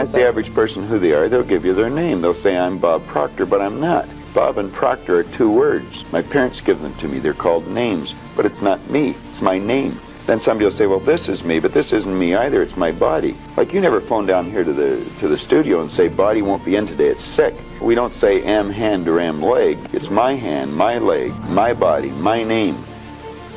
ask the average person who they are, they'll give you their name. They'll say, I'm Bob Proctor, but I'm not. Bob and Proctor are two words. My parents give them to me. They're called names, but it's not me. It's my name. Then somebody will say, well, this is me, but this isn't me either. It's my body. Like, you never phone down here to the studio and say, body won't be in today. It's sick. We don't say am hand or am leg. It's my hand, my leg, my body, my name.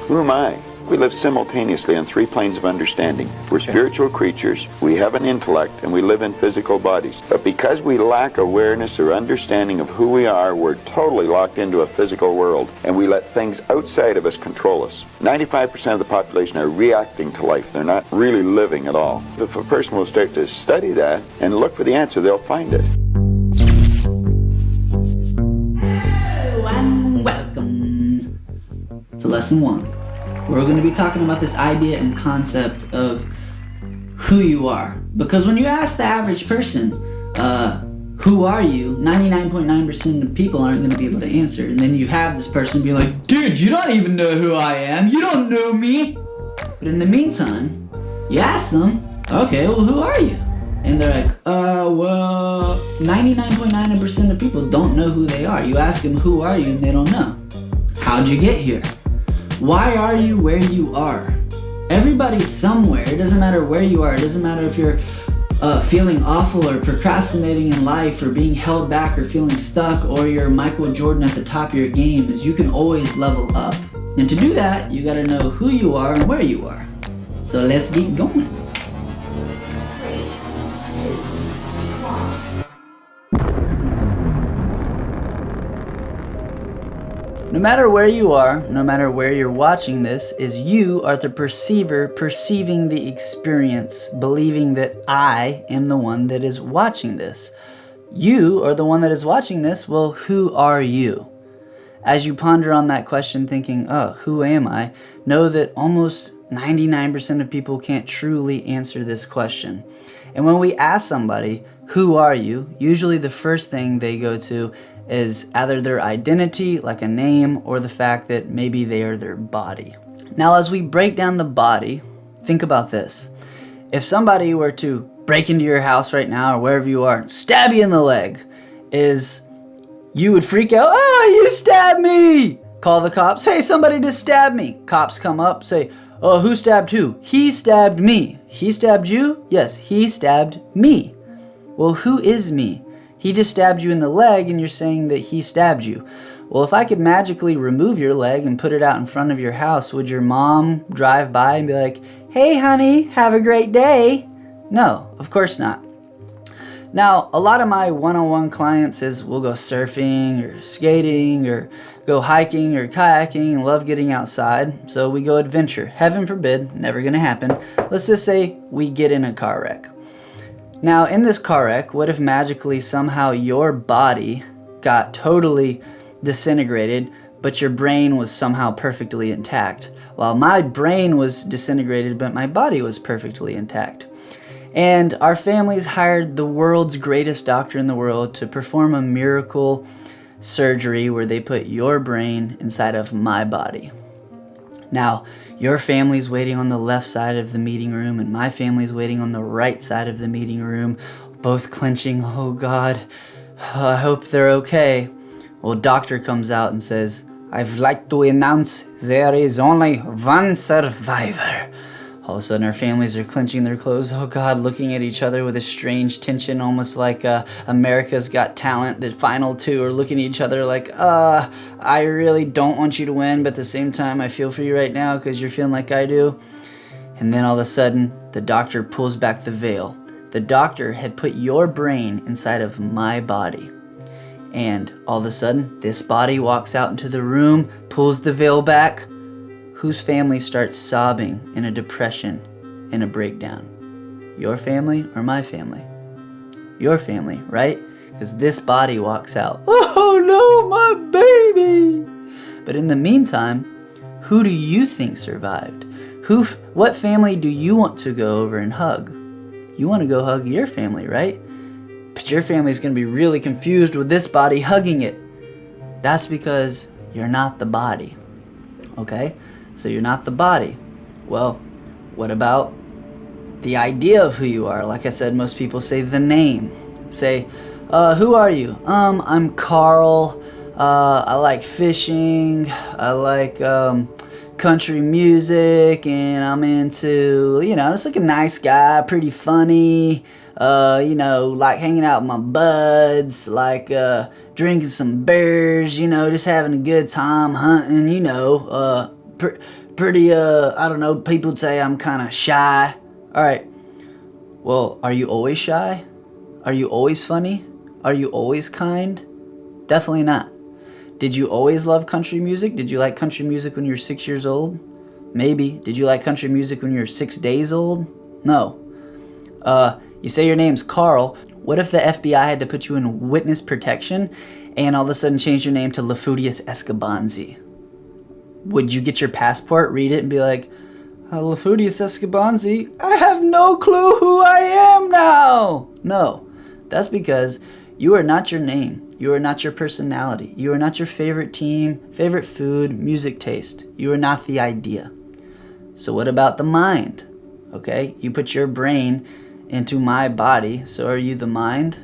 Who am I? We live simultaneously on three planes of understanding. We're spiritual creatures, we have an intellect, and we live in physical bodies. But because we lack awareness or understanding of who we are, we're totally locked into a physical world, and we let things outside of us control us. 95% of the population are reacting to life. They're not really living at all. If a person will start to study that and look for the answer, they'll find it. Hello and welcome to Lesson 1. We're going to be talking about this idea and concept of who you are. Because when you ask the average person, who are you, 99.9% of people aren't going to be able to answer. And then you have this person be like, dude, you don't even know who I am. You don't know me. But in the meantime, you ask them, okay, well, who are you? And they're like, well, 99.9% of people don't know who they are. You ask them, who are you? And they don't know. How'd you get here? Why are you where you are? Everybody's somewhere. It doesn't matter where you are. It doesn't matter if you're feeling awful or procrastinating in life or being held back or feeling stuck, or you're Michael Jordan at the top of your game, is you can always level up. And to do that, you got to know who you are and where you are. So let's get going. No matter where you are, no matter where you're watching this, is you are the perceiver perceiving the experience, believing that I am the one that is watching this. You are the one that is watching this. Well, who are you? As you ponder on that question thinking, oh, who am I? Know that almost 99% of people can't truly answer this question. And when we ask somebody, who are you? Usually the first thing they go to is either their identity, like a name, or the fact that maybe they are their body. Now, as we break down the body, think about this. If somebody were to break into your house right now or wherever you are and stab you in the leg, you would freak out, oh, you stabbed me! Call the cops, hey, somebody just stabbed me. Cops come up, say, oh, who stabbed who? He stabbed me. He stabbed you? Yes, he stabbed me. Well, who is me? He just stabbed you in the leg and you're saying that he stabbed you. Well, if I could magically remove your leg and put it out in front of your house, would your mom drive by and be like, hey, honey, have a great day? No, of course not. Now, a lot of my one-on-one clients will go surfing or skating or go hiking or kayaking and love getting outside. So we go adventure. Heaven forbid, never gonna happen. Let's just say we get in a car wreck. Now, in this car wreck, what if magically somehow your body got totally disintegrated, but your brain was somehow perfectly intact? While my brain was disintegrated, but my body was perfectly intact. And our families hired the world's greatest doctor in the world to perform a miracle surgery where they put your brain inside of my body. Now, your family's waiting on the left side of the meeting room and my family's waiting on the right side of the meeting room, both clenching, oh God, I hope they're okay. Well, doctor comes out and says, I'd like to announce there is only one survivor. All of a sudden, our families are clenching their clothes, oh God, looking at each other with a strange tension, almost like America's Got Talent. The final two are looking at each other like, I really don't want you to win, but at the same time, I feel for you right now because you're feeling like I do. And then all of a sudden, the doctor pulls back the veil. The doctor had put your brain inside of my body. And all of a sudden, this body walks out into the room, pulls the veil back. Whose family starts sobbing in a depression, in a breakdown? Your family or my family? Your family, right? Because this body walks out, oh no, my baby! But in the meantime, who do you think survived? What family do you want to go over and hug? You want to go hug your family, right? But your family's going to be really confused with this body hugging it. That's because you're not the body, okay? So you're not the body. Well, what about the idea of who you are. Like I said, most people say the name. Say, who are you? I'm Carl. I like fishing. I like country music, and I'm into, just like a nice guy, pretty funny. Like hanging out with my buds, like drinking some beers, just having a good time, hunting, pretty, I don't know, people would say I'm kind of shy. All right, well, are you always shy? Are you always funny? Are you always kind? Definitely not. Did you always love country music? Did you like country music when you were 6 years old? Maybe. Did you like country music when you were 6 days old? No. You say your name's Carl. What if the FBI had to put you in witness protection and all of a sudden change your name to Lafutius Escobanzi? Would you get your passport, read it, and be like, Lafutius Escobanzi, I have no clue who I am now? No. That's because you are not your name. You are not your personality. You are not your favorite team, favorite food, music taste. You are not the idea. So what about the mind? Okay, you put your brain into my body, so are you the mind?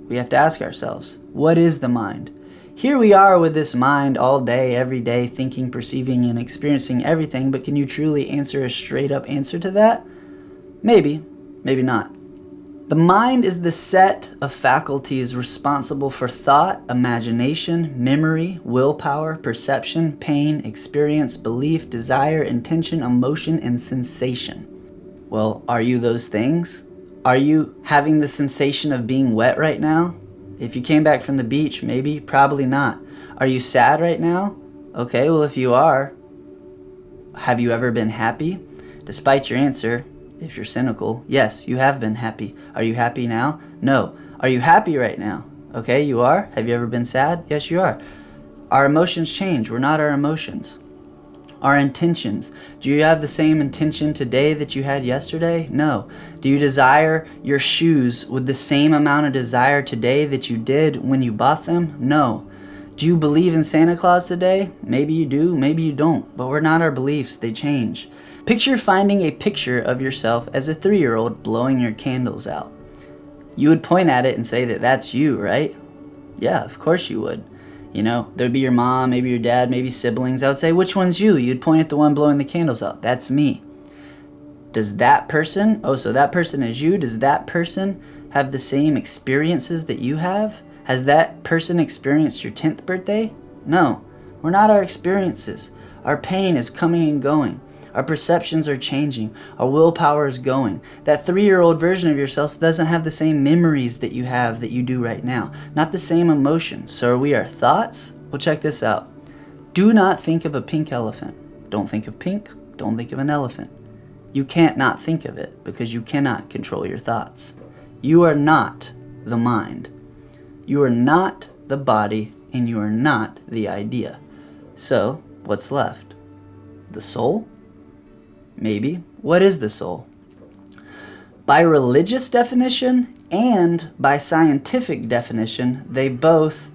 We have to ask ourselves, what is the mind? Here we are with this mind all day, every day, thinking, perceiving, and experiencing everything, but can you truly answer a straight up answer to that? Maybe, maybe not. The mind is the set of faculties responsible for thought, imagination, memory, willpower, perception, pain, experience, belief, desire, intention, emotion, and sensation. Well, are you those things? Are you having the sensation of being wet right now? If you came back from the beach, maybe, probably not. Are you sad right now? Okay, well, if you are, have you ever been happy? Despite your answer, if you're cynical, yes, you have been happy. Are you happy now? No. Are you happy right now? Okay, you are. Have you ever been sad? Yes, you are. Our emotions change. We're not our emotions. Our intentions. Do you have the same intention today that you had yesterday? No. Do you desire your shoes with the same amount of desire today that you did when you bought them? No. Do you believe in Santa Claus today? Maybe you do, maybe you don't. But we're not our beliefs. They change. Picture finding a picture of yourself as a 3-year-old blowing your candles out. You would point at it and say that that's you, right? Yeah, of course you would. There'd be your mom, maybe your dad, maybe siblings. I would say, which one's you? You'd point at the one blowing the candles out. That's me. Does that person, so that person is you, does that person have the same experiences that you have? Has that person experienced your 10th birthday? No, we're not our experiences. Our pain is coming and going. Our perceptions are changing. Our willpower is going. That 3-year-old version of yourself doesn't have the same memories that you have that you do right now. Not the same emotions. So are we our thoughts? Well, check this out. Do not think of a pink elephant. Don't think of pink. Don't think of an elephant. You can't not think of it because you cannot control your thoughts. You are not the mind. You are not the body, and you are not the idea. So, what's left? The soul? Maybe. What is the soul? By religious definition and by scientific definition, they both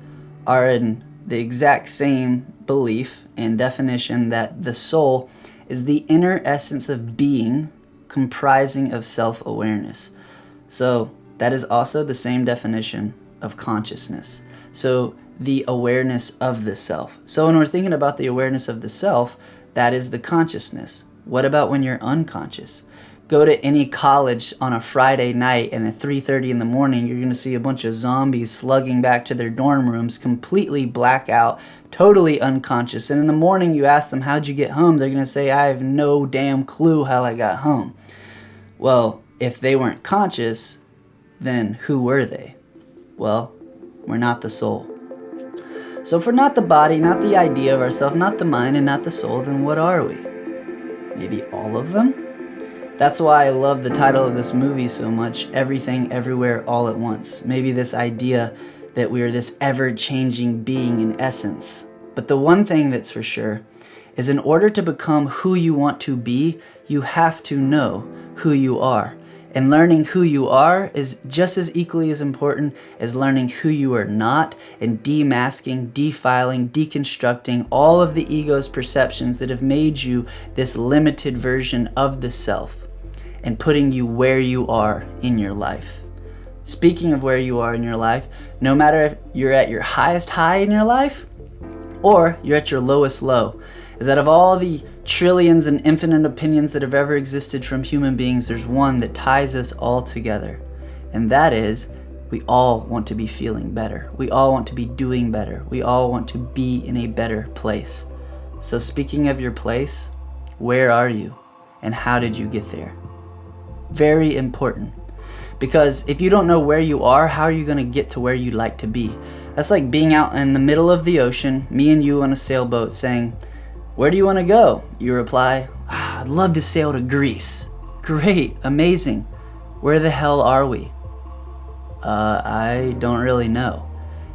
are in the exact same belief and definition that the soul is the inner essence of being comprising of self-awareness. So that is also the same definition of consciousness. So the awareness of the self. So when we're thinking about the awareness of the self, that is the consciousness. What about when you're unconscious? Go to any college on a Friday night and at 3:30 in the morning, you're going to see a bunch of zombies slugging back to their dorm rooms, completely blackout, totally unconscious. And in the morning you ask them, how'd you get home? They're going to say, I have no damn clue how I got home. Well, if they weren't conscious, then who were they? Well, we're not the soul. So if we're not the body, not the idea of ourselves, not the mind, and not the soul, then what are we? Maybe all of them? That's why I love the title of this movie so much, Everything, Everywhere, All at Once. Maybe this idea that we are this ever-changing being in essence. But the one thing that's for sure is in order to become who you want to be, you have to know who you are. And learning who you are is just as equally as important as learning who you are not and demasking, defiling, deconstructing all of the ego's perceptions that have made you this limited version of the self. and putting you where you are in your life. Speaking of where you are in your life, no matter if you're at your highest high in your life or you're at your lowest low, is that of all the trillions and infinite opinions that have ever existed from human beings, there's one that ties us all together. And that is, we all want to be feeling better. We all want to be doing better. We all want to be in a better place. So speaking of your place, where are you and how did you get there? Very important. Because if you don't know where you are, how are you going to get to where you'd like to be? That's like being out in the middle of the ocean, me and you on a sailboat saying, "Where do you want to go?" You reply, "I'd love to sail to Greece." Great, amazing. Where the hell are we? I don't really know.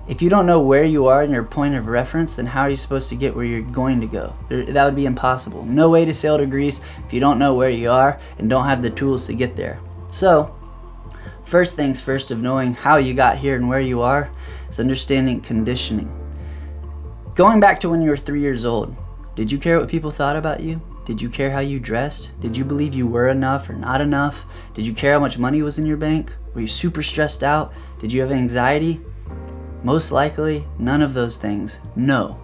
If you don't know where you are in your point of reference, then how are you supposed to get where you're going to go? That would be impossible. No way to sail to Greece if you don't know where you are and don't have the tools to get there. So, first things first of knowing how you got here and where you are is understanding conditioning. Going back to when you were 3 years old, did you care what people thought about you? Did you care how you dressed? Did you believe you were enough or not enough? Did you care how much money was in your bank? Were you super stressed out? Did you have anxiety? Most likely, none of those things. No.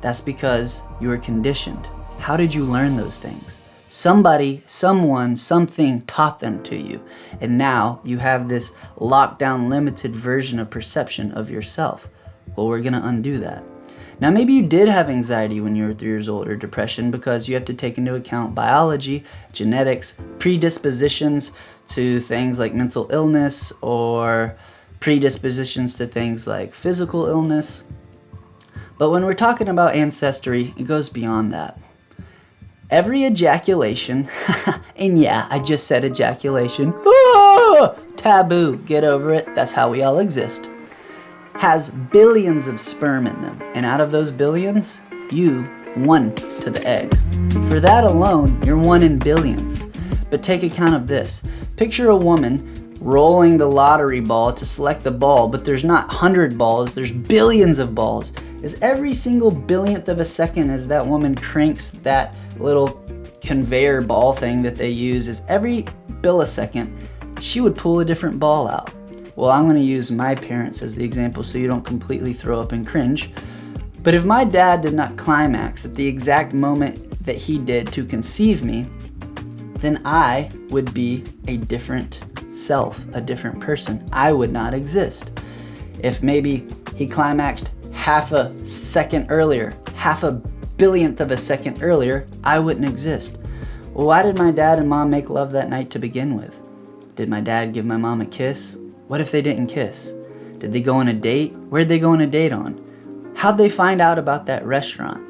That's because you were conditioned. How did you learn those things? Somebody, someone, something taught them to you. And now you have this lockdown, limited version of perception of yourself. Well, we're gonna undo that. Now, maybe you did have anxiety when you were 3 years old or depression because you have to take into account biology, genetics, predispositions to things like mental illness or predispositions to things like physical illness. But when we're talking about ancestry, it goes beyond that. Every ejaculation, and yeah, I just said ejaculation, taboo, get over it, that's how we all exist, has billions of sperm in them. And out of those billions, you, 1 to the egg. For that alone, you're 1 in billions. But take account of this. Picture a woman rolling the lottery ball to select the ball, but there's not 100 balls, there's billions of balls. As every single billionth of a second as that woman cranks that little conveyor ball thing that they use, is every millisecond, she would pull a different ball out. Well, I'm going to use my parents as the example so you don't completely throw up and cringe. But if my dad did not climax at the exact moment that he did to conceive me, then I would be a different self, a different person. I would not exist. If maybe he climaxed half a second earlier, half a billionth of a second earlier, I wouldn't exist. Well, why did my dad and mom make love that night to begin with? Did my dad give my mom a kiss? What if they didn't kiss? Did they go on a date? Where'd they go on a date on? How'd they find out about that restaurant?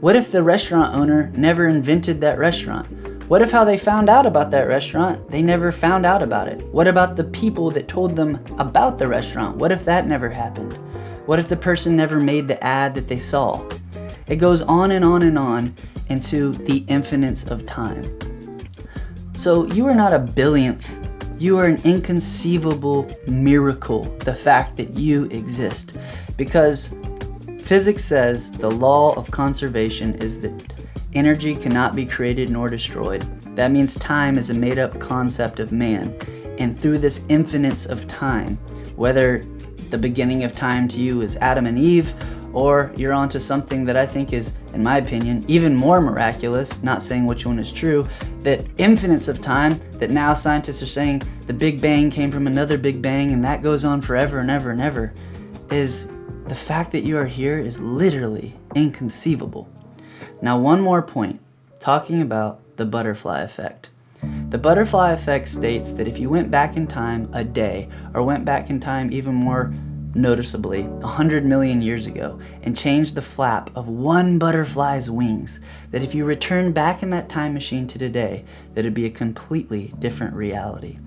What if the restaurant owner never invented that restaurant? What if how they found out about that restaurant, they never found out about it? What about the people that told them about the restaurant? What if that never happened? What if the person never made the ad that they saw? It goes on and on and on into the infinites of time. So you are not a billionth. You are an inconceivable miracle, the fact that you exist. Because physics says the law of conservation is that energy cannot be created nor destroyed. That means time is a made-up concept of man. And through this infinites of time, whether the beginning of time to you is Adam and Eve, or you're onto something that I think is, in my opinion, even more miraculous, not saying which one is true, that infinites of time, that now scientists are saying the Big Bang came from another Big Bang and that goes on forever and ever and ever, is the fact that you are here is literally inconceivable. Now, one more point, talking about the butterfly effect. The butterfly effect states that if you went back in time a day, or went back in time even more noticeably 100 million years ago, and changed the flap of one butterfly's wings, that if you return back in that time machine to today, that it'd be a completely different reality.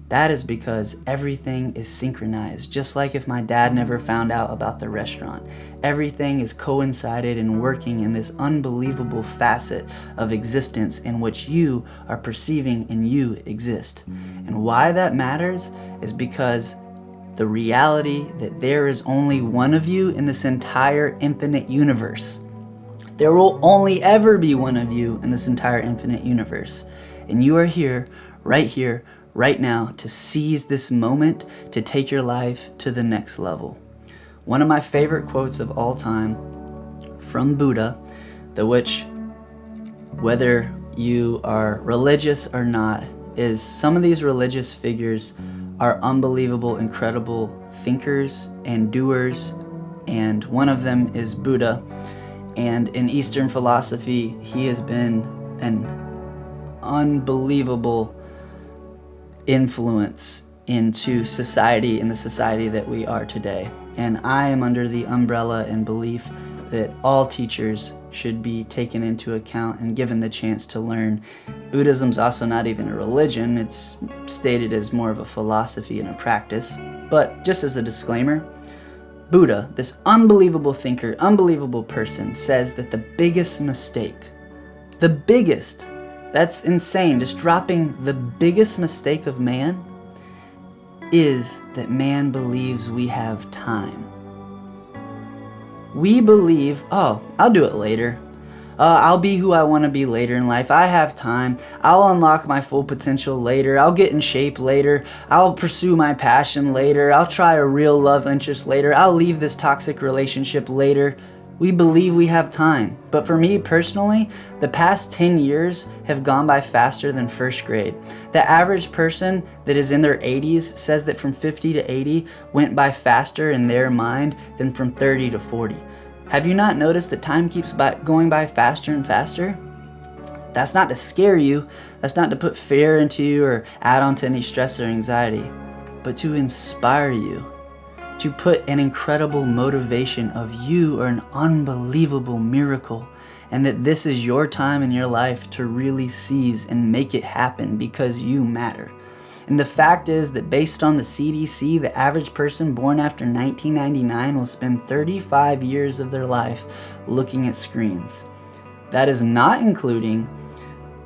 That is because everything is synchronized, just like if my dad never found out about the restaurant. Everything is coincided and working in this unbelievable facet of existence in which you are perceiving and you exist. And why that matters is because the reality that there is only one of you in this entire infinite universe. There will only ever be one of you in this entire infinite universe. And you are here, right now, to seize this moment to take your life to the next level. One of my favorite quotes of all time from Buddha, which, whether you are religious or not, is some of these religious figures are unbelievable, incredible thinkers and doers, and one of them is Buddha. And in Eastern philosophy, he has been an unbelievable influence into society and the society that we are today. And I am under the umbrella and belief that all teachers should be taken into account and given the chance to learn. Buddhism's also not even a religion. It's stated as more of a philosophy and a practice. But just as a disclaimer, Buddha, this unbelievable thinker, unbelievable person, says that the biggest mistake, that's insane, just dropping the biggest mistake of man, is that man believes we have time. We believe, oh, I'll do it later. I'll be who I want to be later in life. I have time. I'll unlock my full potential later. I'll get in shape later. I'll pursue my passion later. I'll try a real love interest later. I'll leave this toxic relationship later. We believe we have time. But for me personally, the past 10 years have gone by faster than first grade. The average person that is in their 80s says that from 50 to 80 went by faster in their mind than from 30 to 40. Have you not noticed that time keeps going by faster and faster? That's not to scare you. That's not to put fear into you or add on to any stress or anxiety, but to inspire you, to put an incredible motivation of you are an unbelievable miracle, and that this is your time in your life to really seize and make it happen because you matter. And the fact is that based on the CDC, the average person born after 1999 will spend 35 years of their life looking at screens. That is not including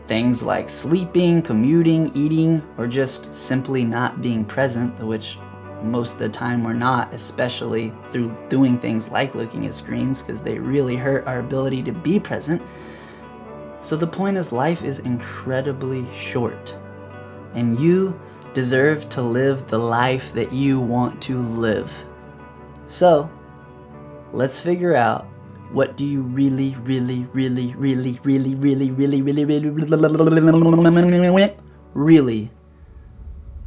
things like sleeping, commuting, eating, or just simply not being present, which most of the time we're not, especially through doing things like looking at screens, because they really hurt our ability to be present. So the point is, life is incredibly short, and you deserve to live the life that you want to live. So let's figure out, what do you really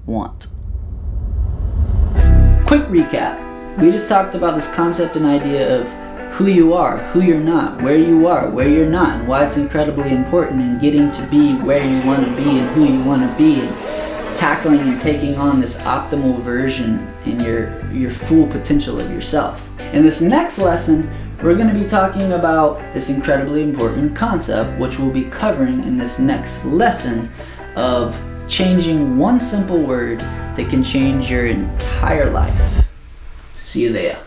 want? Quick recap. We just talked about this concept and idea of who you are, who you're not, where you are, where you're not, and why it's incredibly important in getting to be where you want to be and who you want to be, and tackling and taking on this optimal version in your full potential of yourself. In this next lesson, we're going to be talking about this incredibly important concept, which we'll be covering in this next lesson, of changing one simple word that can change your entire life. See you there.